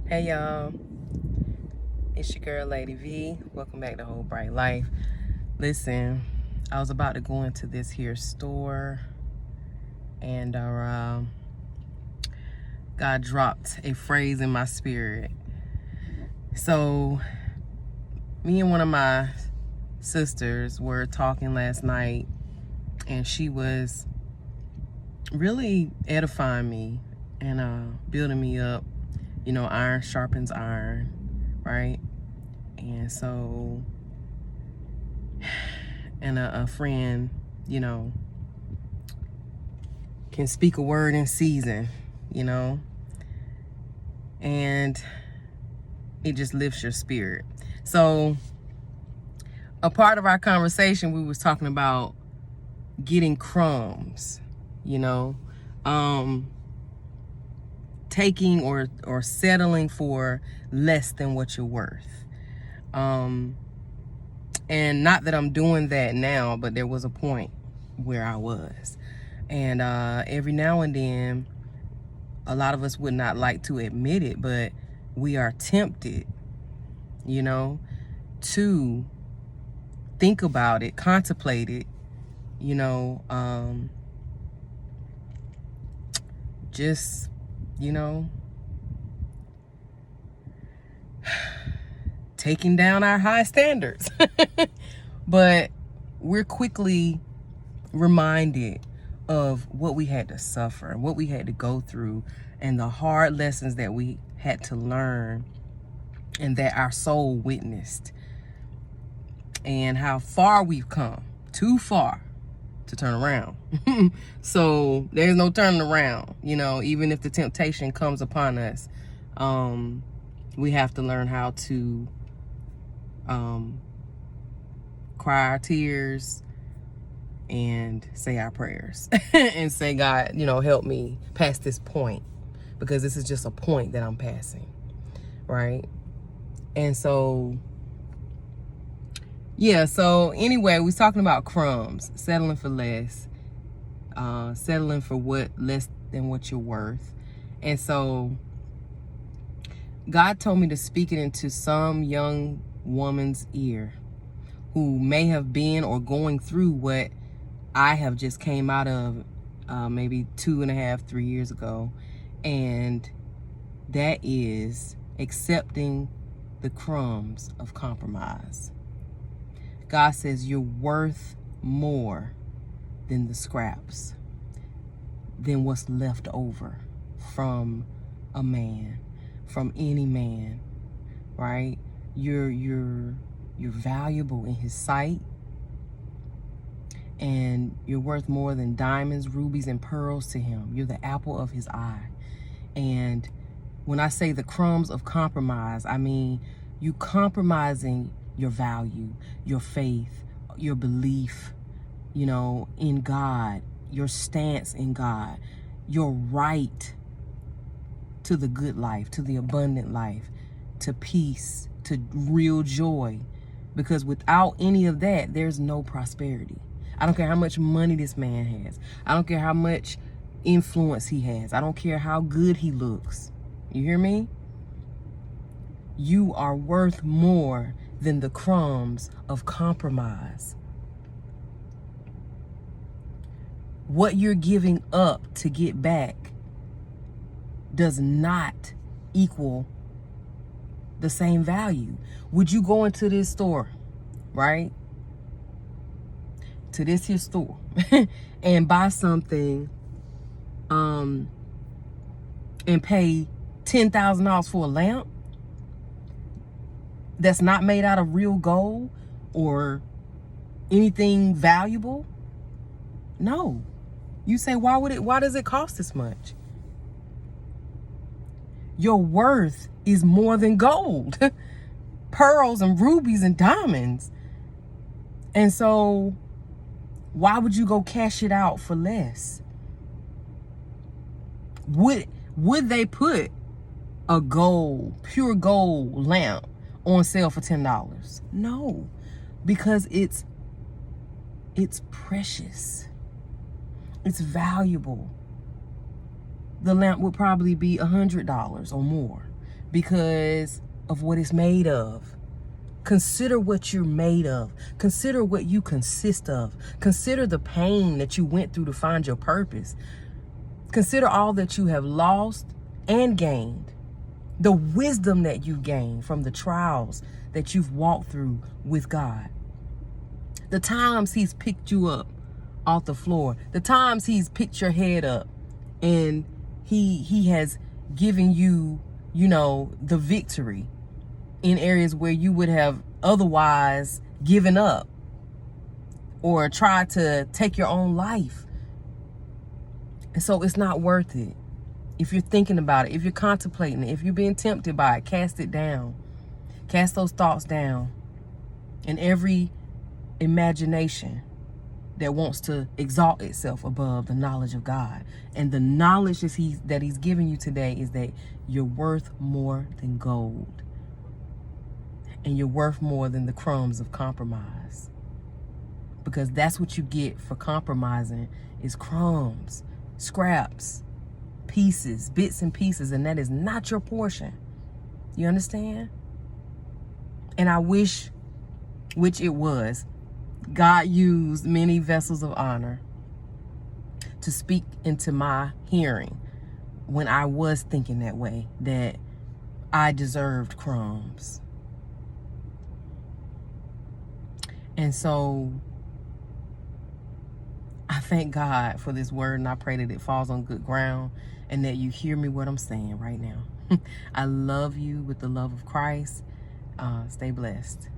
Hey y'all, it's your girl Lady V. Welcome back to Whole Bright Life. Listen, I was about to go into this here store and God dropped a phrase in my spirit. So me and one of my sisters were talking last night and she was really edifying me and building me up. You know, iron sharpens iron, right? And so, and a friend, you know, can speak a word in season, you know, and it just lifts your spirit. So a part of our conversation, we was talking about getting crumbs, you know, taking or settling for less than what you're worth. And not that I'm doing that now, but there was a point where I was. And every now and then, a lot of us would not like to admit it, but we are tempted, you know, to think about it, contemplate it, you know, just, you know, taking down our high standards. But we're quickly reminded of what we had to suffer, what we had to go through, and the hard lessons that we had to learn and that our soul witnessed, and how far we've come, too far to turn around. So there's no turning around, you know, even if the temptation comes upon us, we have to learn how to cry our tears and say our prayers and say, God, you know, help me past this point, because this is just a point that I'm passing, right? And so, yeah, so anyway, we was talking about crumbs, settling for less, settling for what less than what you're worth. And so God told me to speak it into some young woman's ear who may have been or going through what I have just came out of maybe 2.5, 3 years ago. And that is accepting the crumbs of compromise. God says you're worth more than the scraps, than what's left over from a man, from any man, right? You're valuable in his sight, and you're worth more than diamonds, rubies, and pearls to him. You're the apple of his eye. And when I say the crumbs of compromise, I mean you compromising your value, your faith, your belief, you know, in God, your stance in God, your right to the good life, to the abundant life, to peace, to real joy. Because without any of that, there's no prosperity. I don't care how much money this man has. I don't care how much influence he has. I don't care how good he looks. You hear me? You are worth more than the crumbs of compromise. What you're giving up to get back does not equal the same value. Would you go into this store, right? To this here store and buy something and pay $10,000 for a lamp that's not made out of real gold or anything valuable? No. You say, why does it cost this much? Your worth is more than gold, pearls and rubies and diamonds. And so why would you go cash it out for less? Would they put a pure gold lamp on sale for $10? No, because it's precious. It's valuable. The lamp would probably be $100 or more because of what it's made of. Consider what you're made of. Consider what you consist of. Consider the pain that you went through to find your purpose. Consider all that you have lost and gained. The wisdom that you gained from the trials that you've walked through with God. The times he's picked you up off the floor. The times he's picked your head up and he has given you, the victory in areas where you would have otherwise given up or tried to take your own life. And so it's not worth it. If you're thinking about it, if you're contemplating it, if you're being tempted by it, cast it down. Cast those thoughts down. And every imagination that wants to exalt itself above the knowledge of God. And the knowledge that he's giving you today is that you're worth more than gold. And you're worth more than the crumbs of compromise. Because that's what you get for compromising, is crumbs, scraps, pieces, bits and pieces, and that is not your portion. You understand? And I wish, which it was, God used many vessels of honor to speak into my hearing when I was thinking that way, that I deserved crumbs. And so I thank God for this word, and I pray that it falls on good ground and that you hear me what I'm saying right now. I love you with the love of Christ. Stay blessed.